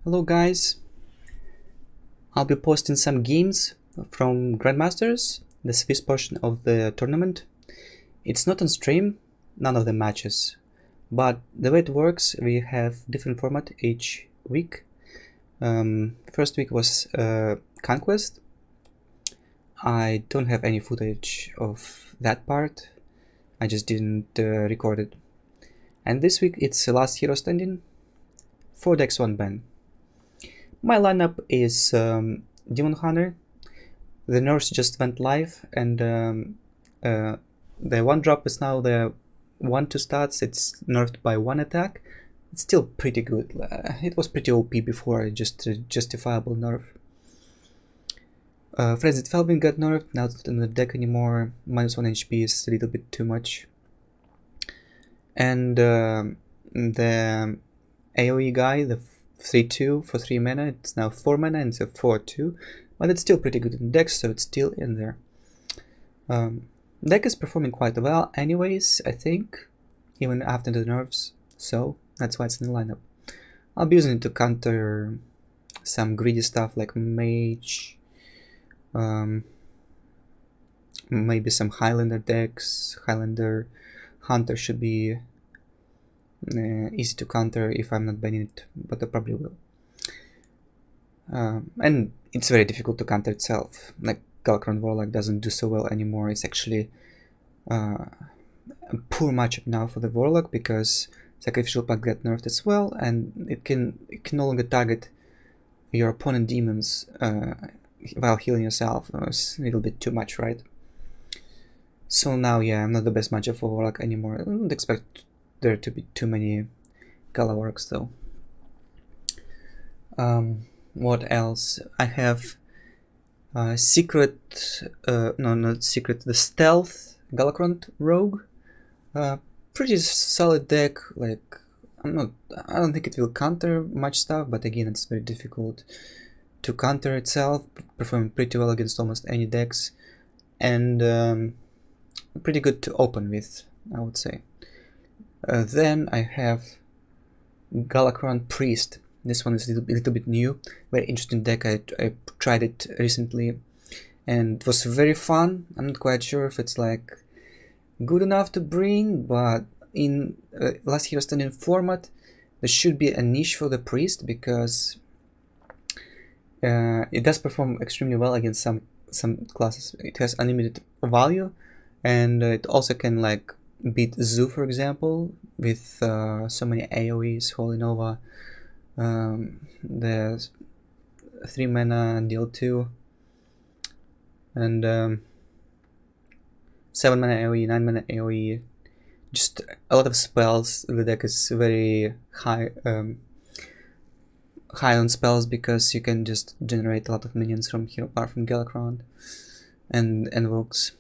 Hello guys, I'll be posting some games from Grandmasters, the Swiss portion of the tournament. It's not on stream, none of the matches, but the way it works, we have different format each week. First week was Conquest. I don't have any footage of that part, I just didn't record it. And this week it's Last Hero Standing, 4 decks 1 ban. My lineup is Demon Hunter. The nerfs just went live, and the 1-drop is now the 1-2 stats. It's nerfed by 1 attack. It's still pretty good. It was pretty OP before, just a justifiable nerf. Frenzied Felvin got nerfed, now it's not in the deck anymore. -1 HP is a little bit too much. And the AoE guy, the 3-2 for 3 mana, it's now 4 mana and it's a 4-2, but it's still pretty good in decks, so it's still in there. Deck is performing quite well anyways, I think, even after the nerfs, so that's why it's in the lineup. I'll be using it to counter some greedy stuff like Mage, maybe some Highlander decks. Highlander Hunter should be easy to counter if I'm not banning it, but I probably will. And it's very difficult to counter itself. Like Galakron Warlock doesn't do so well anymore. It's actually a poor matchup now for the Warlock because Sacrificial Pact got nerfed as well, and it can no longer target your opponent demons while healing yourself. It's a little bit too much, right? So now, yeah, I'm not the best matchup for Warlock anymore. I don't expect there to be too many Galawarks though. What else? I have the Stealth Galakron Rogue. Pretty solid deck. Like I don't think it will counter much stuff, but again, it's very difficult to counter itself. Performing pretty well against almost any decks, and pretty good to open with, I would say. Then I have Galakron Priest. This one is a little bit new, very interesting deck. I tried it recently and it was very fun. I'm not quite sure if it's like good enough to bring, but in Last Hero Standing format there should be a niche for the Priest because it does perform extremely well against some classes. It has unlimited value, and it also can like beat Zoo, for example, with so many AoEs, Holy Nova, the 3 mana deal 2, and 7 mana AoE, 9 mana AoE, just a lot of spells. The deck is very high on spells because you can just generate a lot of minions from here, apart from Galakron and Invokes.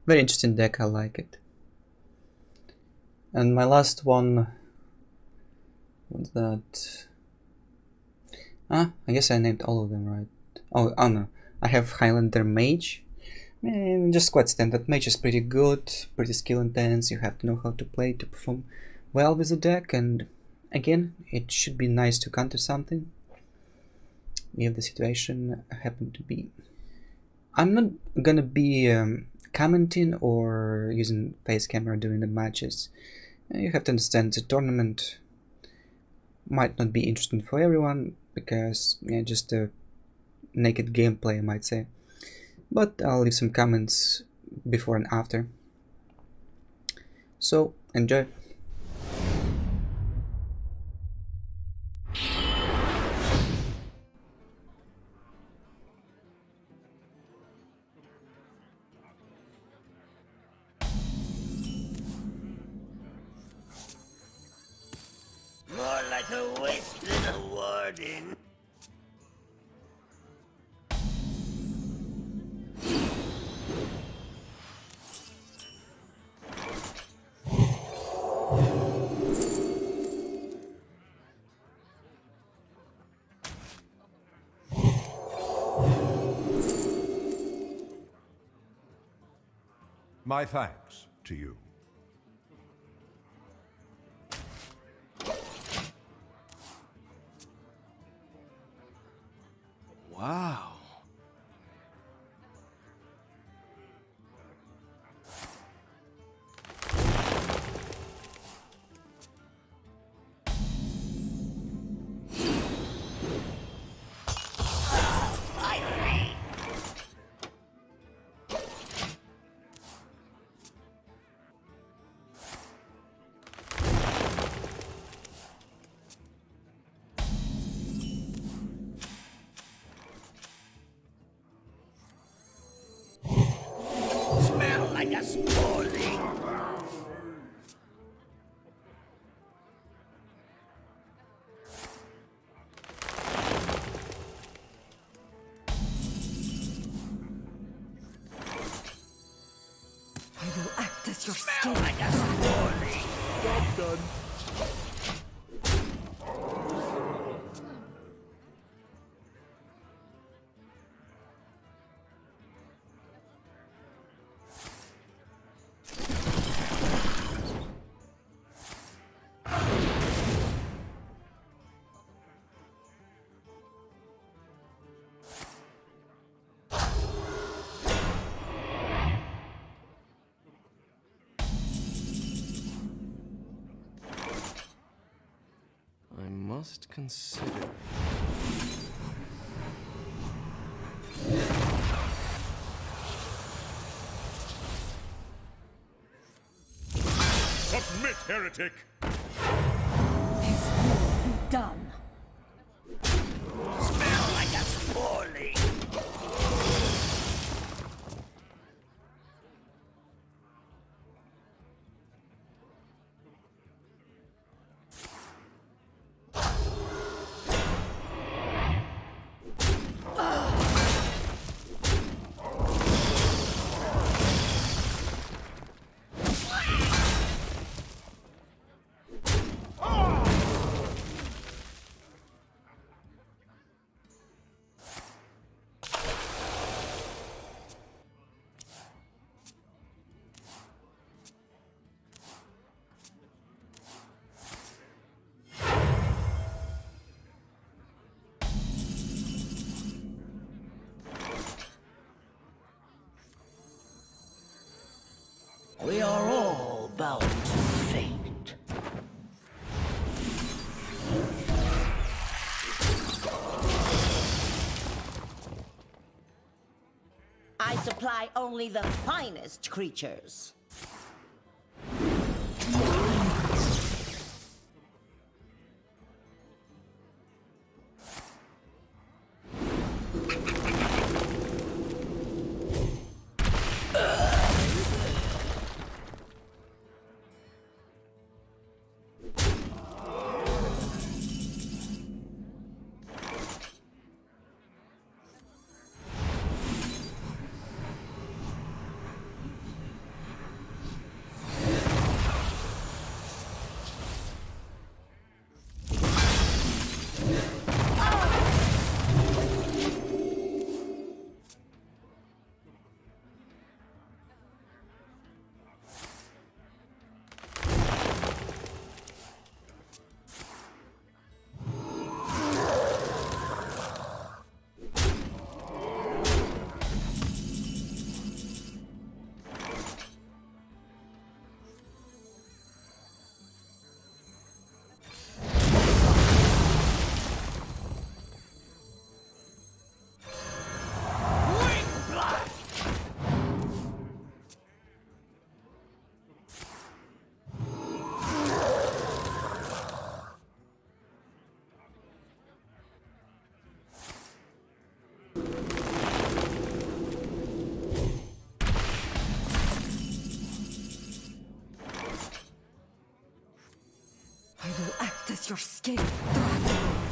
Very interesting deck, I like it. And my last one, what's that? I guess I named all of them right. Oh no, I have Highlander Mage. Just quite standard. Mage is pretty good, pretty skill intense. You have to know how to play to perform well with the deck, and again, it should be nice to counter something if the situation happened to be. I'm not gonna be commenting or using face camera during the matches. You have to understand the tournament might not be interesting for everyone because just a naked gameplay, I might say, but I'll leave some comments before and after, so enjoy. More like a wisp than a warden. My thanks to you. Wow. Smell like a sporting. I will act as your Smell skin. like a sporting. Job done. I must consider. Submit, heretic! His will be done. Smell like a sporting. We are all bound to fate. I supply only the finest creatures. I will act as your scapegoat, Dragonlord.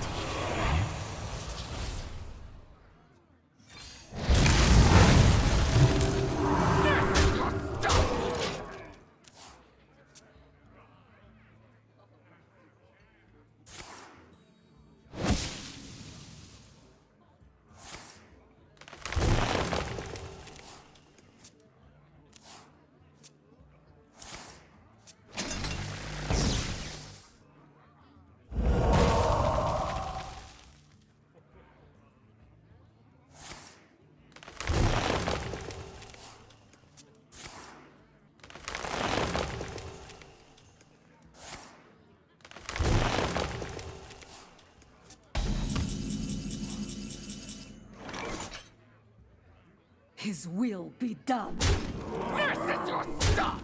His will be done. This is your stop!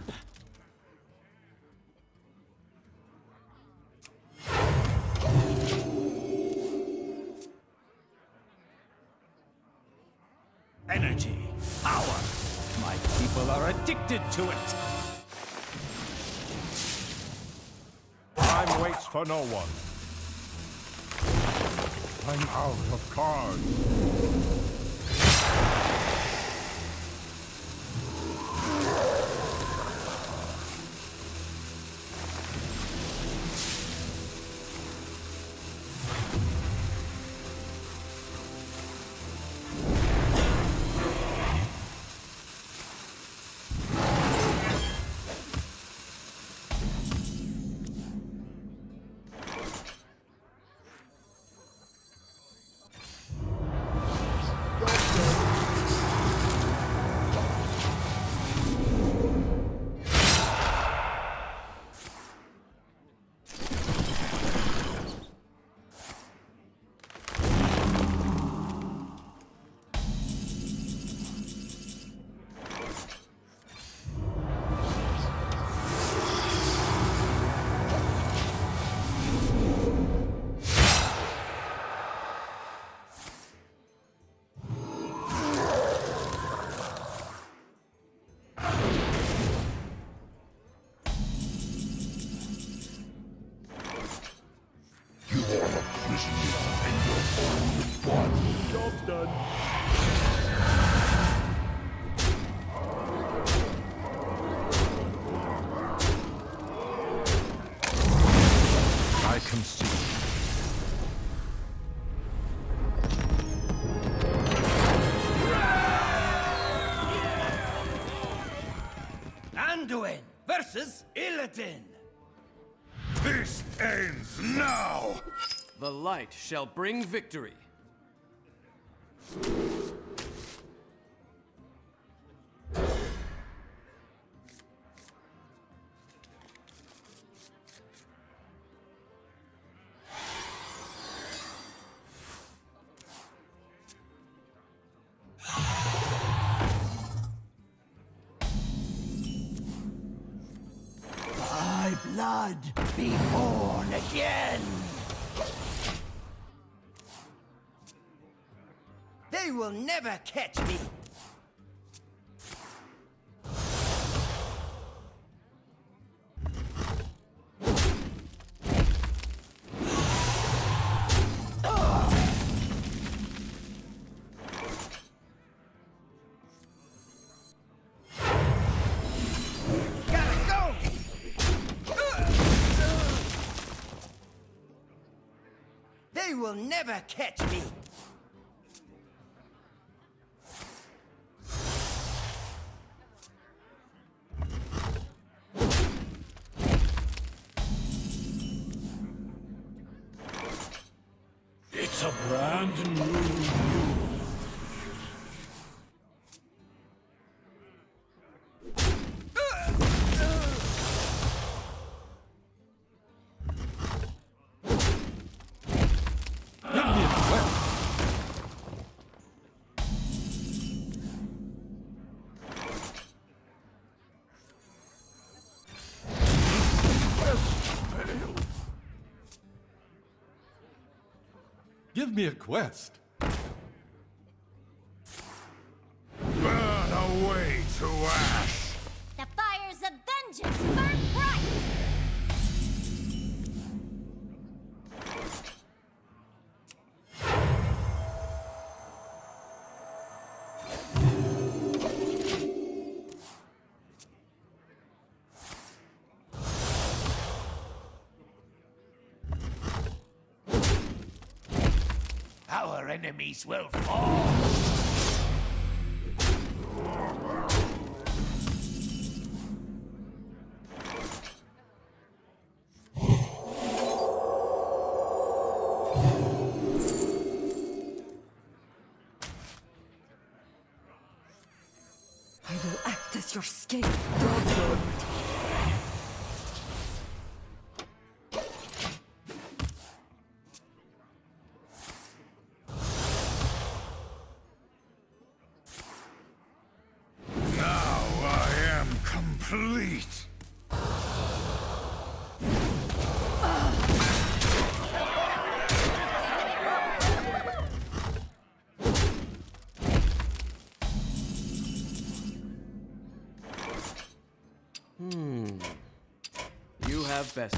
Energy, power. My people are addicted to it. Time waits for no one. I'm out of cards. Job's done. I can see. Anduin versus Illidan. This ends now! The light shall bring victory. My blood be born again. They will never catch me. Gotta go. They will never catch me. It's a brand new you. Give me a quest. Burn away to ash! The fires of vengeance burn bright! Our enemies will fall. I will act as your scapegoat. best.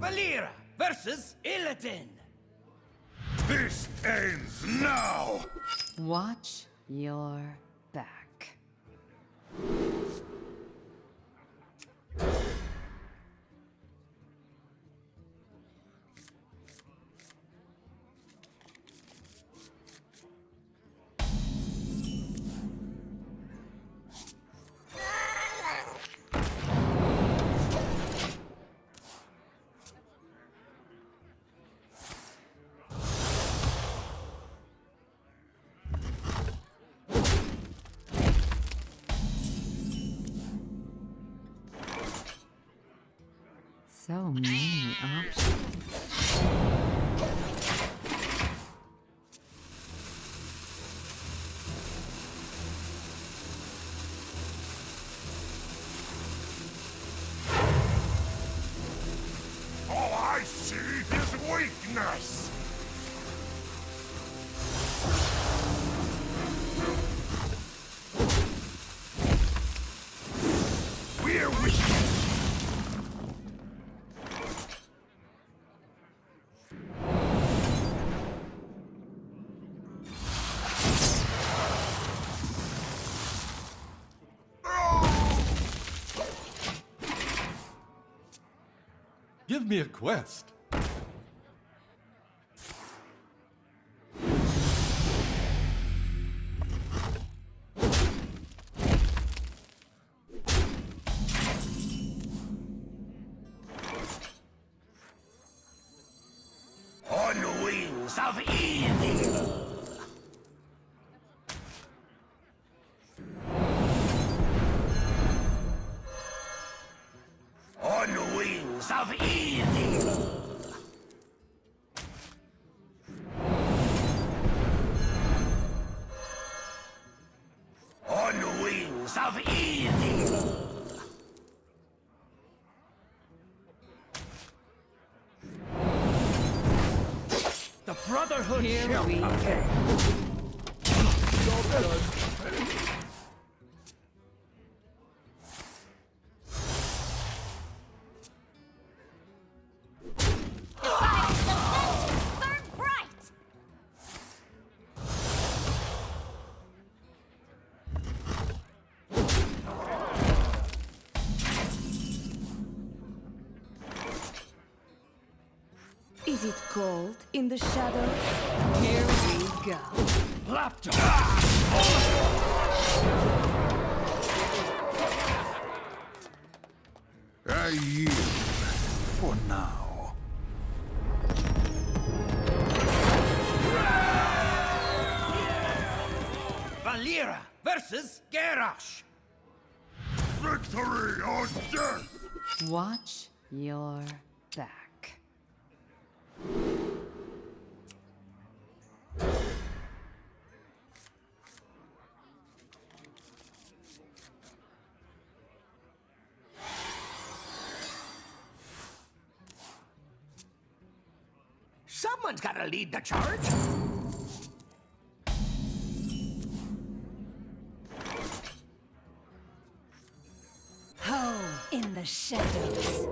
Valera versus Illidan. This ends now! Watch your back. So many options. All I see is weakness! We're weak! Give me a quest. On the wings of evil! On the wings of evil! On the wings of evil! The Brotherhood Here shall we come. go. The fires of vengeance burn bright! Is it cold in the shadows? Here we go. Lapdog! I yield for now. Valera versus Garrosh. Victory or death! Watch your back. Someone's gotta lead the charge! Home in the shadows.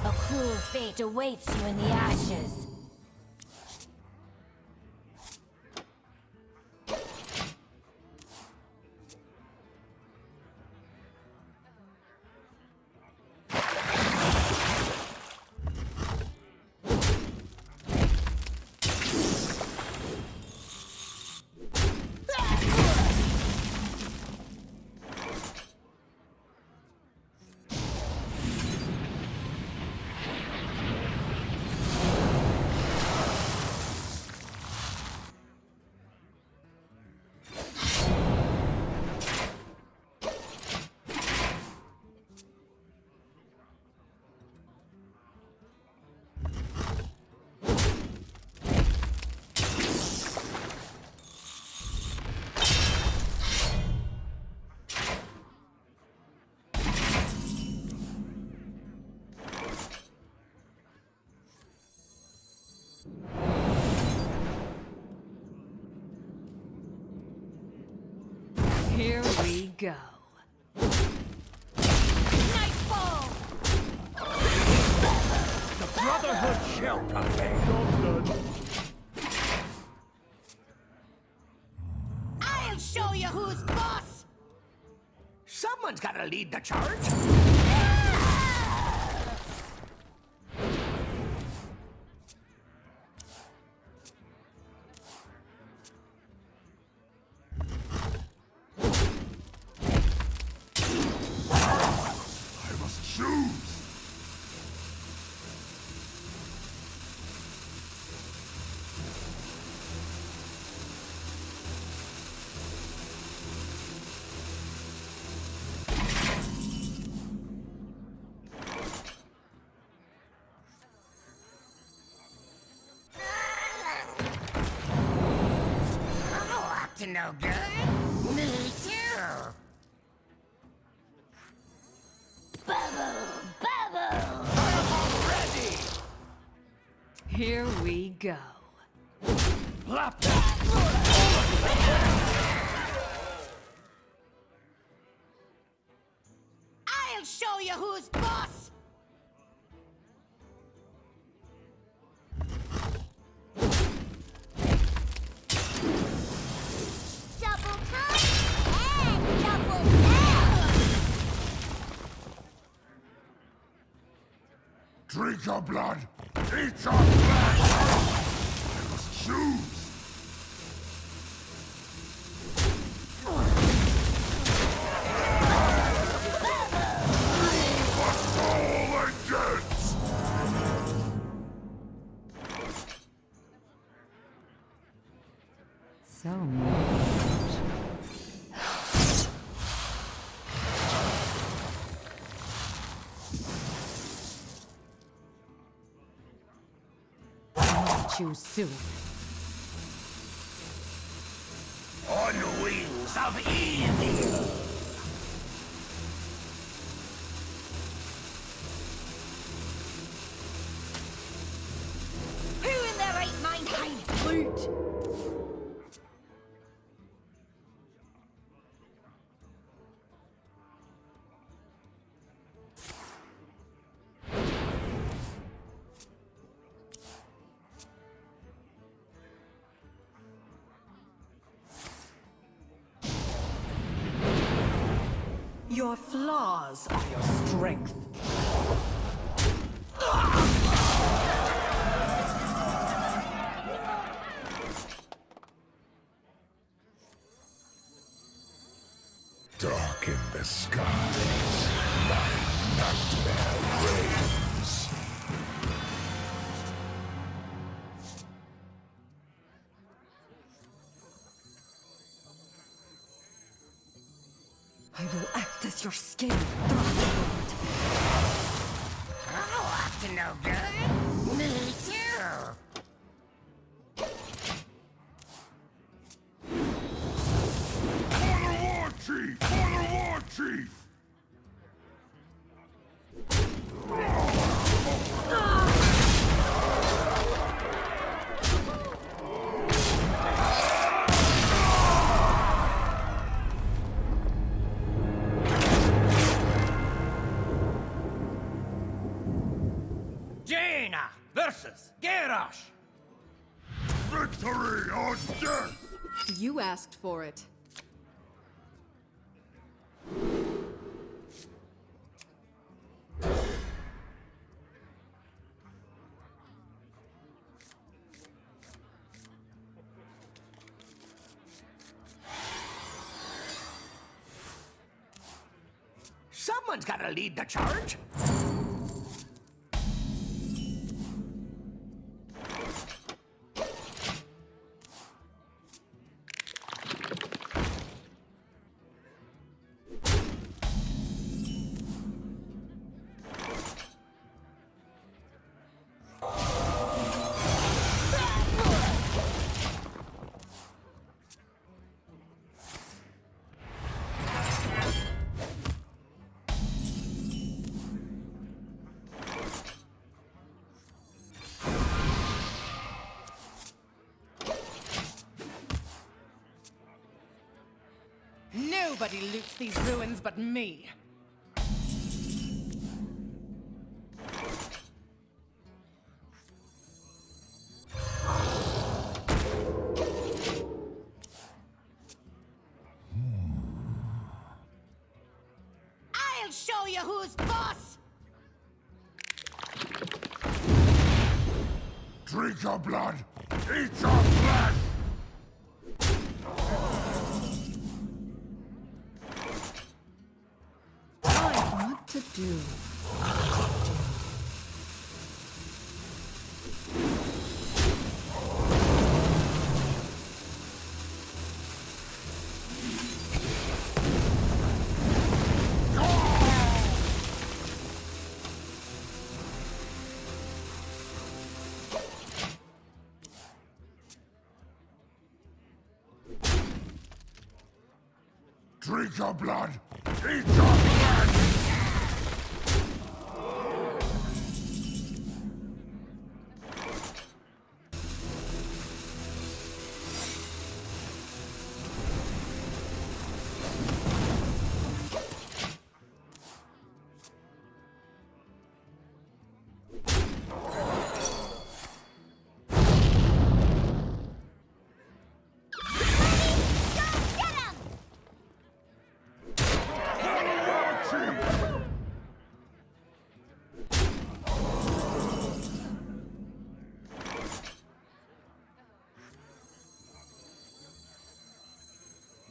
A cruel fate awaits you in the ashes. go. Nightfall! The Brotherhood shall prevail. I'll show you who's boss! Someone's gotta lead the charge. I must choose. Oh, up to no good. Me too. Bubble! Bubble! Ready. Here we go. Plop! I'll show you who's boss! Double time and double bell! Drink your blood. Eat your flesh. I must choose. The soul against. So much. Choose soon. On wings of evil. Who in their right mind hides flute? Your flaws are your strength. Dark in the skies. My nightmare reigns. I will act as your scapegoat, Brotherhood. Oh, up to no good. Me too. For the war chief! For the war chief! Jaina versus Garrosh. Victory or death! You asked for it. Someone's gotta lead the charge. Nobody loots these ruins but me. I'll show you who's boss! Drink your blood! Eat your flesh! What to do? Drink your blood! Eat your flesh!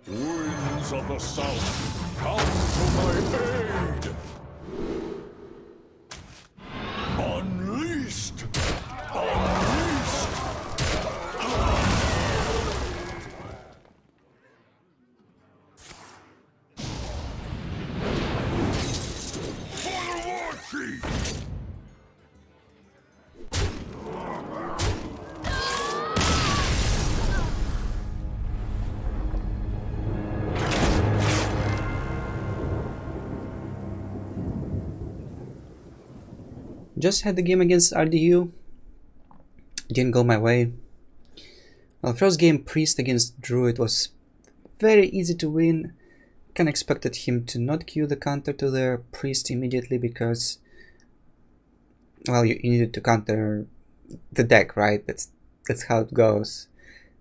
Winds of the south, come to my aid! Unleashed! Unleashed! For the war chief! Just had the game against RDU. Didn't go my way. Well, first game Priest against Druid was very easy to win. Kinda expected him to not queue the counter to the Priest immediately because, well, you needed to counter the deck, right? That's how it goes.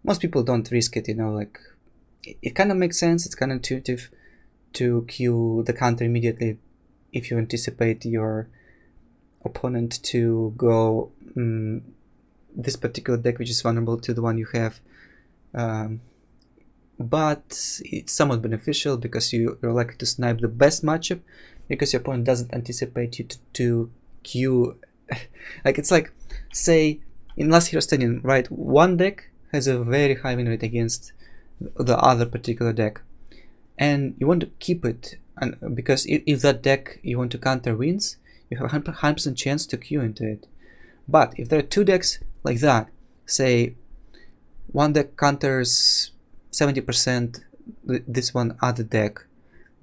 Most people don't risk it, you know, like it kind of makes sense. It's kind of intuitive to queue the counter immediately if you anticipate your opponent to go this particular deck which is vulnerable to the one you have, but it's somewhat beneficial because you're likely to snipe the best matchup because your opponent doesn't anticipate you to queue. Like, it's like, say in last Hearthstone, right, one deck has a very high win rate against the other particular deck and you want to keep it, and because if that deck you want to counter wins, you have a 100% chance to queue into it. But if there are two decks like that, say one deck counters 70% this one other deck,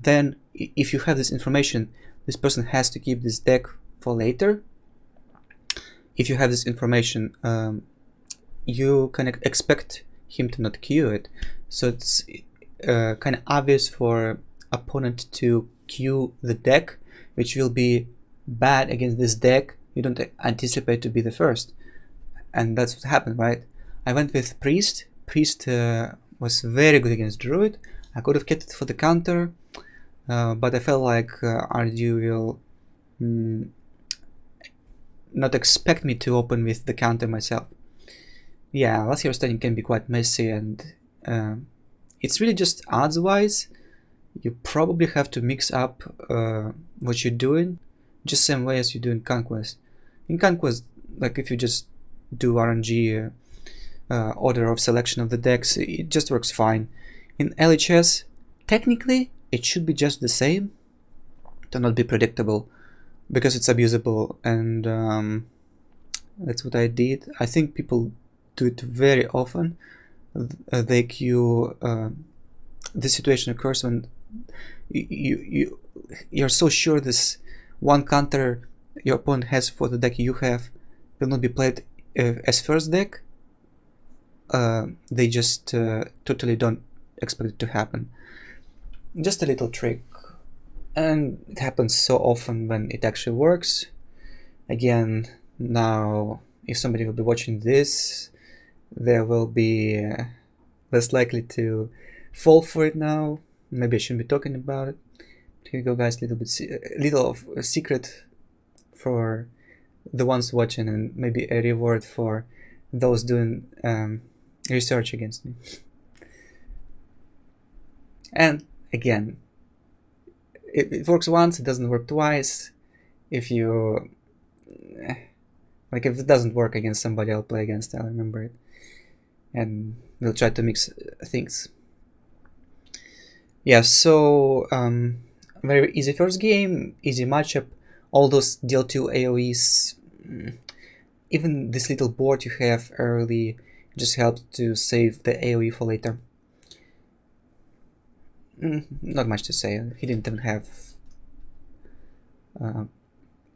then if you have this information, this person has to keep this deck for later. If you have this information, you can expect him to not queue it. So it's kind of obvious for opponent to queue the deck which will be bad against this deck you don't anticipate to be the first, and that's what happened, right? I went with Priest. Priest was very good against Druid. I could have kept it for the counter, but I felt like RDU will not expect me to open with the counter myself. Yeah, last year's studying can be quite messy, and it's really just odds wise. You probably have to mix up what you're doing just same way as you do in Conquest. In Conquest, like if you just do RNG order of selection of the decks, it just works fine. In LHS, technically it should be just the same to not be predictable because it's abusable, and that's what I did. I think people do it very often. They queue. This situation occurs when you're so sure this one counter your opponent has for the deck you have will not be played as first deck. They just totally don't expect it to happen. Just a little trick, and it happens so often when it actually works. Again, now if somebody will be watching this, they will be less likely to fall for it now. Maybe I shouldn't be talking about it. Here you go, guys. Little of a secret for the ones watching, and maybe a reward for those doing research against me. And again, it works once, it doesn't work twice. If you like, if it doesn't work against somebody I'll play against, I'll remember it, and we'll try to mix things. Yeah, so very easy first game, easy matchup, all those deal 2 AoEs, even this little board you have early just helps to save the AoE for later. Not much to say, he didn't even have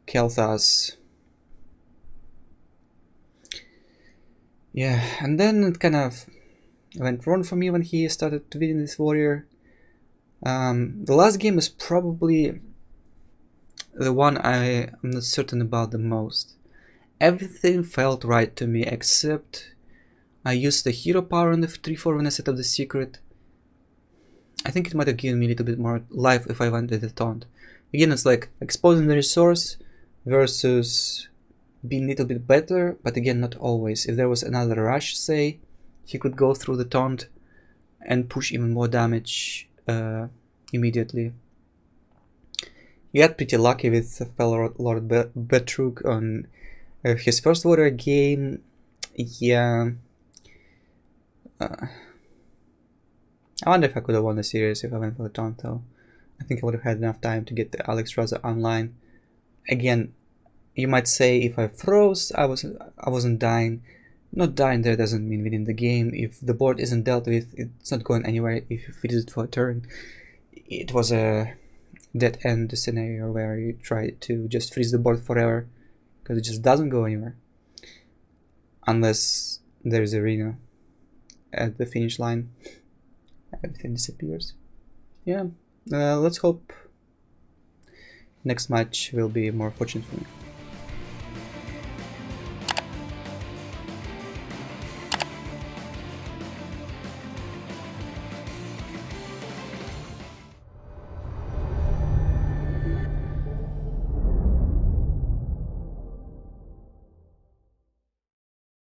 Kel'Thas. Yeah, and then it kind of went wrong for me when he started to win this warrior. The last game is probably the one I am not certain about the most. Everything felt right to me except I used the hero power on the 3-4 when I set up the secret. I think it might have given me a little bit more life if I went with the taunt. Again, it's like exposing the resource versus being a little bit better, but again, not always. If there was another rush, say, he could go through the taunt and push even more damage immediately. He got pretty lucky with fellow Lord Betrug on his first warrior game. Yeah. I wonder if I could have won the series if I went for the taunt, though. I think I would have had enough time to get the Alex Raza online. Again, you might say if I froze, I wasn't dying. Not dying there doesn't mean winning the game. If the board isn't dealt with, it's not going anywhere if you freeze it for a turn. It was a dead end scenario where you try to just freeze the board forever because it just doesn't go anywhere. Unless there's arena at the finish line. Everything disappears. Yeah, let's hope next match will be more fortunate for me.